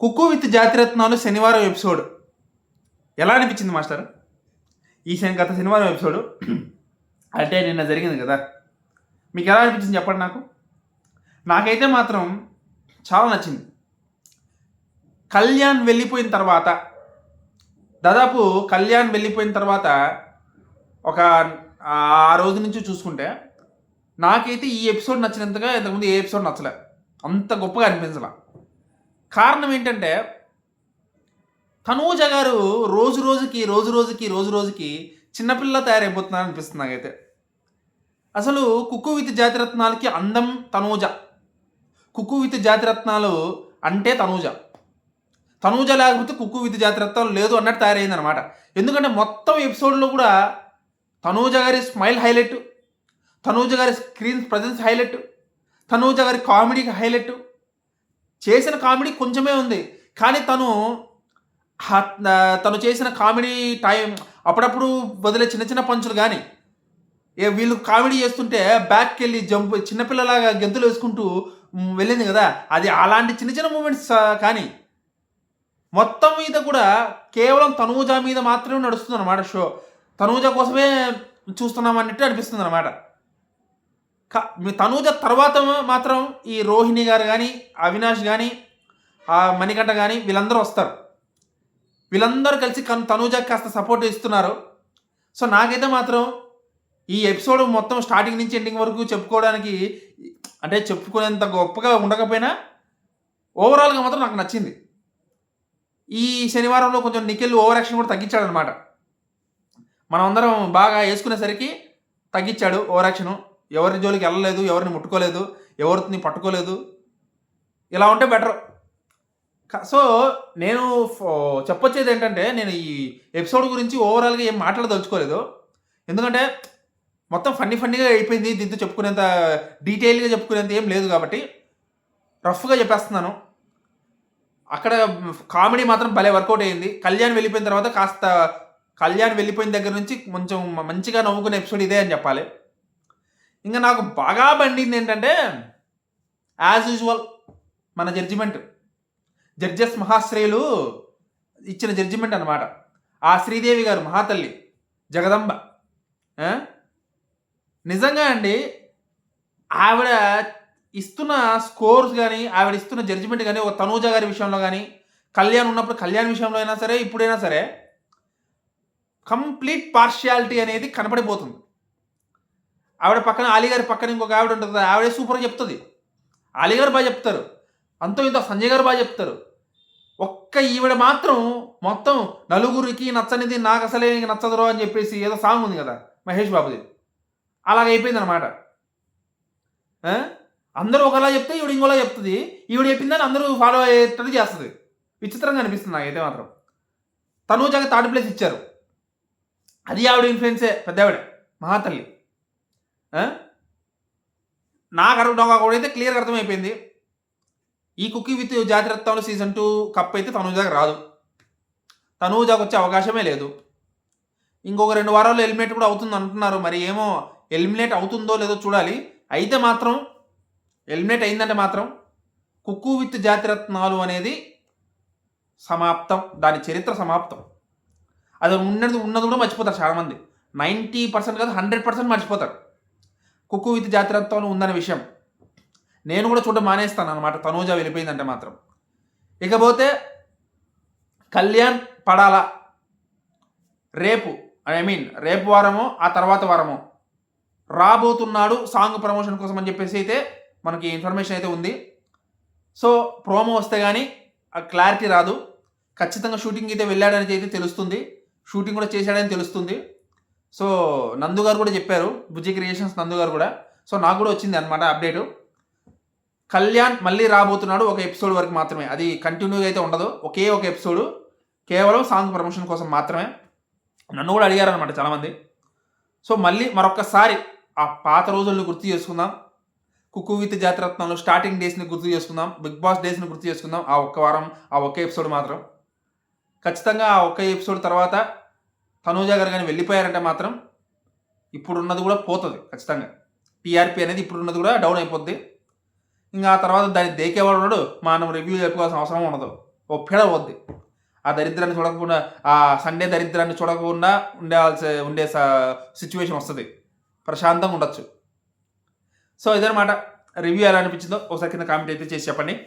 కుక్కు with జాతిరత్నాలు శనివారం episode ఎలా అనిపించింది మాస్టర్? గత శనివారం ఎపిసోడ్ అంటే నిన్న జరిగింది కదా, మీకు ఎలా అనిపించింది చెప్పండి నాకు. నాకైతే మాత్రం చాలా నచ్చింది. కళ్యాణ్ వెళ్ళిపోయిన తర్వాత ఒక ఆ రోజు నుంచి చూసుకుంటే నాకైతే ఈ ఎపిసోడ్ నచ్చినంతగా ఇంతకుముందు ఏ ఎపిసోడ్ నచ్చలే, అంత గొప్పగా అనిపించలే. కారణం ఏంటంటే తనూజ గారు రోజు రోజుకి చిన్నపిల్ల తయారైపోతున్నారు అనిపిస్తుంది నాకైతే. అసలు కుక్కు విత్ జాతిరత్నాలకి అందం తనూజ, కుక్కు విత్ జాతిరత్నాలు అంటే తనూజ లేకపోతే కుక్కు విత్ జాతిరత్నాలు లేదు అన్నట్టు తయారైంది అనమాట. ఎందుకంటే మొత్తం ఎపిసోడ్లో కూడా తనూజ గారి స్మైల్ హైలైట్, తనూజ గారి స్క్రీన్ ప్రజెన్స్ హైలైట్, తనూజ గారి కామెడీకి హైలైట్. చేసిన కామెడీ కొంచెమే ఉంది, కానీ తను చేసిన కామెడీ టైం అప్పుడప్పుడు వదిలే చిన్న చిన్న పంచులు కానీ, వీళ్ళు కామెడీ చేస్తుంటే బ్యాక్కి వెళ్ళి జంప్ చిన్నపిల్లలాగా గెంతులు వేసుకుంటూ వెళ్ళింది కదా, అది అలాంటి చిన్న చిన్న మూమెంట్స్. కానీ మొత్తం మీద కూడా కేవలం తనూజ మీద మాత్రమే నడుస్తుంది అనమాట షో. తనూజ కోసమే చూస్తున్నాం అన్నట్టు అనిపిస్తుంది అనమాట. తనూజ తర్వాత మాత్రం ఈ రోహిణి గారు కానీ, అవినాష్ కానీ, మణికంఠ కానీ వీళ్ళందరూ వస్తారు. వీళ్ళందరూ కలిసి తనూజకి కాస్త సపోర్ట్ ఇస్తున్నారు. సో నాకైతే మాత్రం ఈ ఎపిసోడ్ మొత్తం స్టార్టింగ్ నుంచి ఎండింగ్ వరకు చెప్పుకునేంత గొప్పగా ఉండకపోయినా ఓవరాల్గా మాత్రం నాకు నచ్చింది. ఈ శనివారంలో కొంచెం నిఖిల్ ఓవర్ యాక్షన్ కూడా తగ్గించాడు అనమాట. మనం అందరం బాగా వేసుకునేసరికి తగ్గించాడు ఓవర్ యాక్షను. ఎవరి జోలికి వెళ్ళలేదు, ఎవరిని ముట్టుకోలేదు, ఎవరిని పట్టుకోలేదు. ఇలా ఉంటే బెటర్. సో నేను చెప్పొచ్చేది ఏంటంటే, నేను ఈ ఎపిసోడ్ గురించి ఓవరాల్గా ఏం మాట్లాడదలుచుకోలేదు. ఎందుకంటే మొత్తం ఫన్నీగా అయిపోయింది. దీంతో చెప్పుకునేంత డీటెయిల్గా చెప్పుకునేంత ఏం లేదు కాబట్టి రఫ్గా చెప్పేస్తున్నాను. అక్కడ కామెడీ మాత్రం భలే వర్కౌట్ అయ్యింది. కళ్యాణ్ వెళ్ళిపోయిన దగ్గర నుంచి కొంచెం మంచిగా నవ్వుకునే ఎపిసోడ్ ఇదే అని చెప్పాలి. ఇంకా నాకు బాగా బండింది ఏంటంటే, యాజ్ యూజువల్ మన జడ్జెస్ మహాశ్రేయులు ఇచ్చిన జడ్జిమెంట్ అనమాట. ఆ శ్రీదేవి గారు మహాతల్లి జగదంబ నిజంగా అండి, ఆవిడ ఇస్తున్న స్కోర్స్ కానీ, ఆవిడ ఇస్తున్న జడ్జిమెంట్ కానీ, ఒక తనూజ గారి విషయంలో కానీ, కళ్యాణ్ ఉన్నప్పుడు కళ్యాణ్ విషయంలో అయినా సరే, ఇప్పుడైనా సరే కంప్లీట్ పార్షియాలిటీ అనేది కనపడిపోతుంది. ఆవిడ పక్కన అలీగారి పక్కన ఇంకొక ఆవిడ ఉంటుంది, ఆవిడే సూపర్గా చెప్తుంది. అలీగారు బాగా చెప్తారు, అంతో ఇంత సంజయ్ గారు బాగా చెప్తారు. ఒక్క ఈవిడ మాత్రం మొత్తం నలుగురికి నచ్చనిది నాకు అసలే నచ్చదురో అని చెప్పేసి ఏదో సాంగ్ ఉంది కదా మహేష్ బాబుది, అలాగైపోయింది అనమాట. అందరూ ఒకలా చెప్తే ఈవిడ ఇంకోలా చెప్తుంది, ఈవిడ చెప్పిందని అందరూ ఫాలో అయ్యేటట్టు చేస్తుంది. విచిత్రంగా అనిపిస్తుంది నాకైతే మాత్రం. తనూజకి థర్డ్ ప్లేస్ ఇచ్చారు, అది ఆవిడ ఇన్ఫ్లుయెన్సే, పెద్ద ఆవిడ మహాతల్లి. నాకు అయితే క్లియర్గా అర్థమైపోయింది, ఈ కుక్కీ విత్ జాతిరత్నాలు సీజన్ 2 కప్ అయితే తనూజకి రాదు. తనూజకి వచ్చే అవకాశమే లేదు. ఇంకొక 2 వారాల్లో ఎలిమినేట్ కూడా అవుతుంది అంటున్నారు. మరి ఏమో ఎలిమినేట్ అవుతుందో లేదో చూడాలి. అయితే మాత్రం ఎలిమినేట్ అయిందంటే మాత్రం కుక్కు విత్ జాతిరత్నాలు అనేది సమాప్తం, దాని చరిత్ర సమాప్తం. అది ఉన్నది కూడా మర్చిపోతారు చాలామంది. 90% కాదు 100% మర్చిపోతారు కుక్కు విత్ జాతిరత్నాలు ఉందనే విషయం. నేను కూడా చూడడం మానేస్తాను అనమాట తనూజ వెళ్ళిపోయిందంటే మాత్రం. ఇకపోతే కళ్యాణ్ పడాలా రేపు వారమో ఆ తర్వాత వారమో రాబోతున్నాడు సాంగ్ ప్రమోషన్ కోసం అని చెప్పేసి అయితే మనకి ఇన్ఫర్మేషన్ అయితే ఉంది. సో ప్రోమో వస్తే కానీ ఆ క్లారిటీ రాదు. ఖచ్చితంగా షూటింగ్ అయితే వెళ్ళాడని అయితే తెలుస్తుంది, షూటింగ్ కూడా చేశాడని తెలుస్తుంది. సో నందు గారు కూడా చెప్పారు, బుజ్జి క్రియేషన్స్ నందు గారు కూడా. సో నాకు కూడా వచ్చింది అనమాట అప్డేటు. కళ్యాణ్ మళ్ళీ రాబోతున్నాడు, ఒక ఎపిసోడ్ వరకు మాత్రమే, అది కంటిన్యూగా అయితే ఉండదు. ఒకే ఒక ఎపిసోడ్ కేవలం సాంగ్ ప్రమోషన్ కోసం మాత్రమే. నన్ను కూడా అడిగారు అనమాట చాలామంది. సో మళ్ళీ మరొక్కసారి ఆ పాత రోజులను గుర్తు చేసుకుందాం, కుక్కు విత్ జాతిరత్నాలు స్టార్టింగ్ డేస్ని గుర్తు చేసుకుందాం, బిగ్ బాస్ డేస్ని గుర్తు చేసుకుందాం. ఆ ఒక్క వారం ఆ ఒక్క ఎపిసోడ్ మాత్రం ఖచ్చితంగా ఆ ఒక్క ఎపిసోడ్ తర్వాత తనూజ గారు కానీ వెళ్ళిపోయారంటే మాత్రం ఇప్పుడున్నది కూడా పోతుంది ఖచ్చితంగా. టీఆర్పీ అనేది ఇప్పుడున్నది కూడా డౌన్ అయిపోద్ది. ఇంకా ఆ తర్వాత దాన్ని దేకేవాడు మనం రివ్యూ చెప్పుకోవాల్సిన అవసరం ఉండదు. ఓ పీడ పోద్ది. ఆ దరిద్రాన్ని చూడకుండా, ఆ సండే దరిద్రాన్ని చూడకుండా ఉండే సిచ్యువేషన్ వస్తుంది. ప్రశాంతంగా ఉండొచ్చు. సో ఇదనమాట. రివ్యూ ఎలా అనిపించిందో ఒకసారి కింద కామెంట్ అయితే చేసి చెప్పండి.